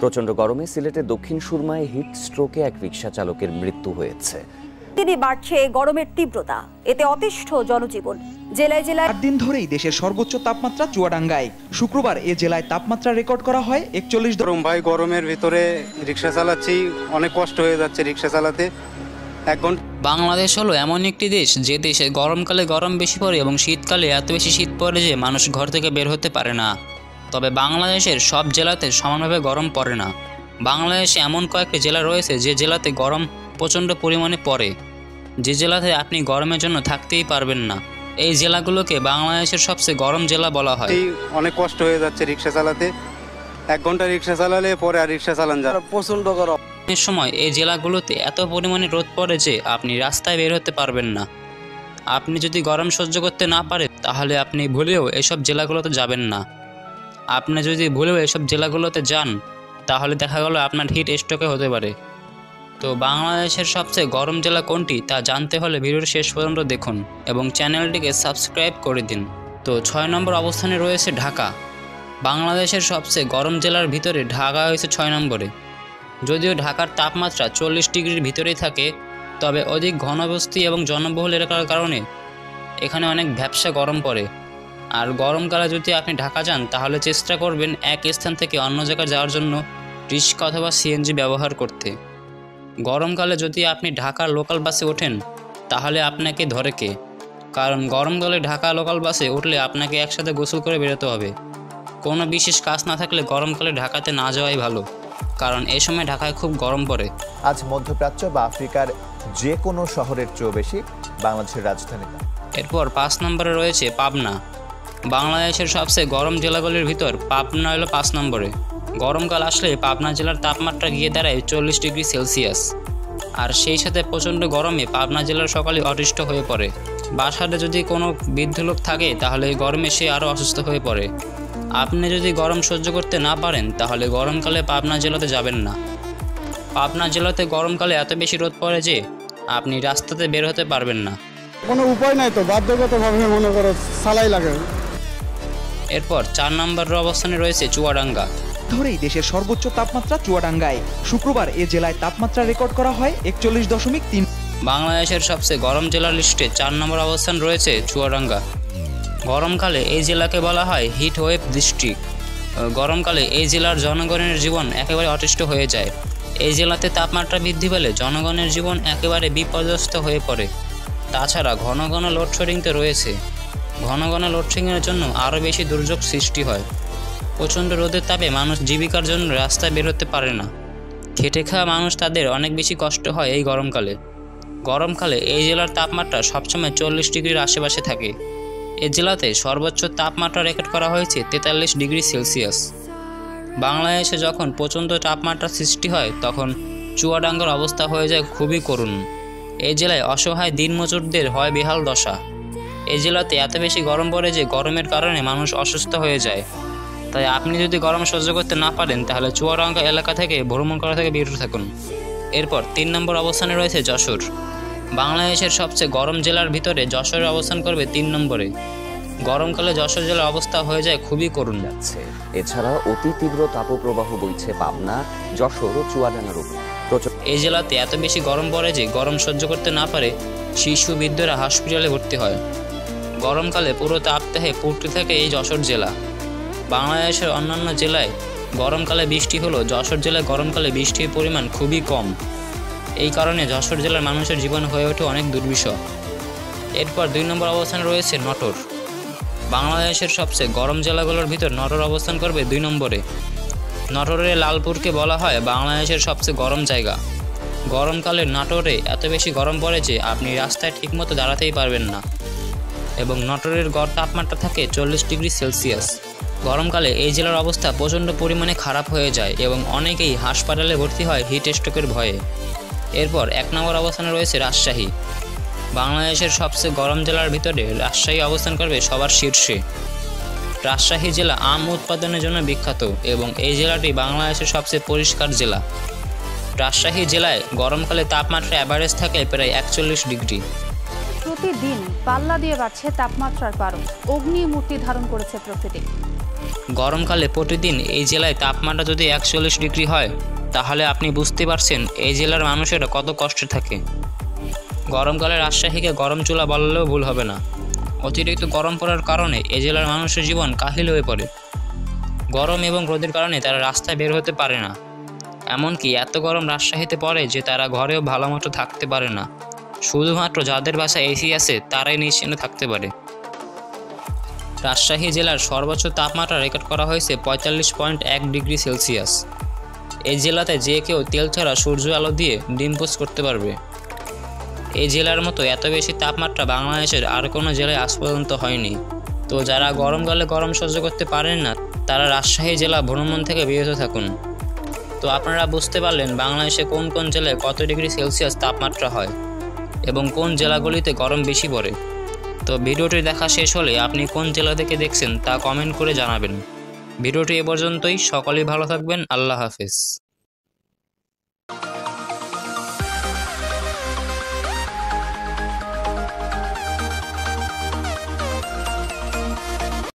প্রচণ্ড গরমে সিলেটের দক্ষিণ সুরমায় হিট স্ট্রোকে এক রিকশা চালকের মৃত্যু হয়েছে। দিনে বাড়ছে গরমের তীব্রতা, এতে অতিষ্ঠ জনজীবন। জেলায় জেলায় 8 দিন ধরেই দেশের সর্বোচ্চ তাপমাত্রা চুয়াডাঙ্গায়। শুক্রবার এ জেলায় তাপমাত্রা রেকর্ড করা হয় 41। ভাই গরমের ভিতরে রিকশা চালাচ্ছি, অনেক কষ্ট হয়ে যাচ্ছে রিকশা চালাতে। বাংলাদেশ হলো এমন একটি দেশ যে দেশে গরমকালে গরম বেশি পড়ে এবং শীতকালে এত বেশি শীত পড়ে যে মানুষ ঘর থেকে বের হতে পারে না। তবে বাংলাদেশের সব জেলাতে সমানভাবে গরম পড়ে না। বাংলাদেশে এমন কয়েকটি জেলা রয়েছে যে জেলাতে গরম প্রচণ্ড পরিমাণে পড়ে, যে জেলাতে আপনি গরমের জন্য থাকতেই পারবেন না। এই জেলাগুলোকে বাংলাদেশের সবচেয়ে গরম জেলা বলা হয়। অনেক কষ্ট হয়ে যাচ্ছে রিকশা চালাতে, 1 ঘন্টা রিকশা চালালে পরে আর রিকশা চালান যায় প্রচণ্ড গরম। এর সময় এই জেলাগুলোতে এত পরিমাণে রোদ পড়ে যে আপনি রাস্তায় বের হতে পারবেন না। আপনি যদি গরম সহ্য করতে না পারেন তাহলে আপনি ভুলেও এসব জেলাগুলোতে যাবেন না। আপনি যদি ভুলেও এসব জেলাগুলোতে যান তাহলে দেখা গেল আপনার হিট স্ট্রোকে হতে পারে। তো বাংলাদেশের সবচেয়ে গরম জেলা কোনটি তা জানতে হলে ভিডিওর শেষ পর্যন্ত দেখুন এবং চ্যানেলটিকে সাবস্ক্রাইব করে দিন। তো 6 নম্বর অবস্থানে রয়েছে ঢাকা। বাংলাদেশের সবচেয়ে গরম জেলার ভিতরে ঢাকা হয়েছে 6 নম্বরে। যদিও ঢাকার তাপমাত্রা 40 ডিগ্রির ভিতরেই থাকে, তবে অধিক ঘনবস্তি এবং জনবহুল এলাকার কারণে এখানে অনেক ভ্যাপসা গরম পড়ে। আর গরমকালে যদি আপনি ঢাকা যান তাহলে চেষ্টা করবেন এক স্থান থেকে অন্য জায়গায় যাওয়ার জন্য রিক্সা অথবা সিএনজি ব্যবহার করতে। গরমকালে যদি আপনি ঢাকার লোকাল বাসে ওঠেন তাহলে আপনাকে ধরে কে? কারণ গরমকালে ঢাকা লোকাল বাসে উঠলে আপনাকে একসাথে গোসল করে বেরোতে হবে। কোনো বিশেষ কাজ না থাকলে গরমকালে ঢাকাতে না যাওয়াই ভালো, কারণ এই সময় ঢাকায় খুব গরম পড়ে। আজ মধ্যপ্রাচ্য বা আফ্রিকার যে কোনো শহরের চেয়েও বেশি বাংলাদেশের রাজধানীতে। এরপর 5 নম্বরে রয়েছে পাবনা। বাংলাদেশের সবচেয়ে গরম জেলাগুলির ভিতর পাবনা হলো 5 নম্বরে। গরমকাল আসলে পাবনা জেলার তাপমাত্রা গিয়ে দাঁড়ায় 40 ডিগ্রি সেলসিয়াস। আর সেই সাথে প্রচণ্ড গরমে পাবনা জেলার সকালে অতিষ্ঠ হয়ে পড়ে। বাসাতে যদি কোনো বৃদ্ধ লোক থাকে তাহলে গরমে সে আরও অসুস্থ হয়ে পড়ে। আপনি যদি গরম সহ্য করতে না পারেন তাহলে গরমকালে পাবনা জেলাতে যাবেন না। পাবনা জেলাতে গরমকালে এত বেশি রোদ পড়ে যে আপনি রাস্তাতে বের হতে পারবেন না। কোনো উপায় নাই, তো বাধ্যগতভাবে মনে করো চালাই লাগে। এরপর 4 নম্বরের অবস্থানে রয়েছে চুয়াডাঙ্গা। ধরেই দেশের সর্বোচ্চ তাপমাত্রা চুয়াডাঙ্গায়। শুক্রবার এ জেলায় তাপমাত্রা রেকর্ড করা হয় 41.3। বাংলাদেশের সবচেয়ে গরম জেলার লিস্টে 4 নম্বর অবস্থান রয়েছে চুয়াডাঙ্গা। গরমকালে এই জেলাকে বলা হয় হিট ওয়েভ ডিস্ট্রিক্ট। গরমকালে এই জেলার জনগণের জীবন একেবারে অতিষ্ঠ হয়ে যায়। এই জেলাতে তাপমাত্রা বৃদ্ধি পেলে জনগণের জীবন একেবারে বিপর্যস্ত হয়ে পড়ে। তাছাড়া ঘন ঘন লোডশেডিং তো রয়েছে। ঘন ঘন লোডশেডিংয়ের জন্য আরও বেশি দুর্যোগ সৃষ্টি হয়। প্রচণ্ড রোদের তাপে মানুষ জীবিকার জন্য রাস্তায় বের হতে পারে না। খেটে খাওয়া মানুষ তাদের অনেক বেশি কষ্ট হয় এই গরমকালে। গরমকালে এই জেলার তাপমাত্রা সবসময় 40 ডিগ্রির আশেপাশে থাকে। এই জেলাতে সর্বোচ্চ তাপমাত্রা রেকর্ড করা হয়েছে 43 ডিগ্রি সেলসিয়াস। বাংলাদেশে যখন প্রচণ্ড তাপমাত্রা সৃষ্টি হয় তখন চুয়াডাঙ্গার অবস্থা হয়ে যায় খুবই করুণ। এই জেলায় অসহায় দিনমজুরদের হয় বেহাল দশা। এই জেলাতে এত বেশি গরম পড়ে যে গরমের কারণে মানুষ অসুস্থ হয়ে যায়। তাই আপনি যদি গরম সহ্য করতে না পারেন তাহলে চুয়াডাঙ্গা এলাকা থেকে ভ্রমণ করা থেকে বিরত থাকুন। এরপর 3 নম্বর অবস্থানে রয়েছে যশোর। বাংলাদেশের সবচেয়ে গরম জেলার ভিতরে যশোরের অবস্থান করবে 3 নম্বরে। গরমকালে যশোর জেলার অবস্থা হয়ে যায় খুবই করুণ যাচ্ছে। এছাড়া অতি তীব্র তাপপ্রবাহ বইছে পাবনা, যশোর ও চুয়াডাঙ্গার উপর। এই জেলাতে এত বেশি গরম পড়ে যে গরম সহ্য করতে না পারে শিশু বৃদ্ধরা হসপিটালে ভর্তি হয়। গরমকালে পুরো তাপদাহে পড়তে থাকে এই যশোর জেলা। বাংলাদেশের অন্যান্য জেলায় গরমকালে বৃষ্টি হলেও যশোর জেলায় গরমকালে বৃষ্টির পরিমাণ খুবই কম। এই কারণে যশোর জেলার মানুষের জীবন হয়ে ওঠে অনেক দুর্বিষহ। এরপর 2 নম্বর অবস্থানে রয়েছে নটোর। বাংলাদেশের সবচেয়ে গরম জেলাগুলোর ভিতর নটোর অবস্থান করবে 2 নম্বরে। নটোরের লালপুরকে বলা হয় বাংলাদেশের সবচেয়ে গরম জায়গা। গরমকালে নাটোরে এত বেশি গরম পড়ে যে আপনি রাস্তায় ঠিকমতো দাঁড়াতেই পারবেন না এবং নটোরের গড় তাপমাত্রা থাকে 40 ডিগ্রি সেলসিয়াস। গরমকালে এই জেলার অবস্থা প্রচণ্ড পরিমাণে খারাপ হয়ে যায় এবং অনেকেই হাসপাতালে ভর্তি হয় হিট স্ট্রোকের ভয়ে। এরপর 1 নম্বর অবস্থানে রয়েছে রাজশাহী। বাংলাদেশের সবচেয়ে গরম জেলার ভিতরে রাজশাহী অবস্থান করবে সবার শীর্ষে। রাজশাহী জেলা আম উৎপাদনের জন্য বিখ্যাত এবং এই জেলাটি বাংলাদেশের সবচেয়ে পরিষ্কার জেলা। রাজশাহী জেলায় গরমকালে তাপমাত্রা অ্যাভারেজ থাকে প্রায় 41 ডিগ্রি। প্রতিদিন পাল্লা দিয়ে বাড়ছে তাপমাত্রার পারদ, অগ্নি মূর্তি ধারণ করেছে প্রকৃতি। গরমকালে প্রতিদিন এই জেলায় তাপমাত্রা যদি 41 ডিগ্রি হয় তাহলে আপনি বুঝতে পারছেন এই জেলার মানুষেরা কত কষ্টে থাকে। গরমকালে রাজশাহীকে গরম চুলা বললেও ভুল হবে না। অতিরিক্ত গরম পড়ার কারণে এই জেলার মানুষের জীবন কাহিল হয়ে পড়ে। গরম এবং রোদের কারণে তারা রাস্তায় বের হতে পারে না। এমনকি এত গরম রাজশাহীতে পড়ে যে তারা ঘরেও ভালো মতো থাকতে পারে না। শুধুমাত্র যাদের বাসায় এসি আছে তারাই নিশ্চিন্তে থাকতে পারে। রাজশাহী জেলার সর্বোচ্চ তাপমাত্রা রেকর্ড করা হয়েছে 45.1 ডিগ্রি সেলসিয়াস। এই জেলাতে যে কেউ তেল ছাড়া সূর্য আলো দিয়ে ডিম পোস্ট করতে পারবে। এই জেলার মতো এত বেশি তাপমাত্রা বাংলাদেশের আর কোনো জেলায় আজ পর্যন্ত হয়নি। তো যারা গরমকালে গরম সহ্য করতে পারেন না তারা রাজশাহী জেলা ভ্রমণ থেকে বিরত থাকুন। তো আপনারা বুঝতে পারলেন বাংলাদেশে কোন কোন জেলায় কত ডিগ্রি সেলসিয়াস তাপমাত্রা হয় এবং কোন জেলাগুলিতে গরম বেশি পড়ে। তো ভিডিওটি দেখা শেষ হলে আপনি কোন জেলা থেকে দেখছেন তা কমেন্ট করে জানাবেন। ভিডিওটি এ পর্যন্তই। সকলেই ভালো থাকবেন। আল্লাহ হাফেজ।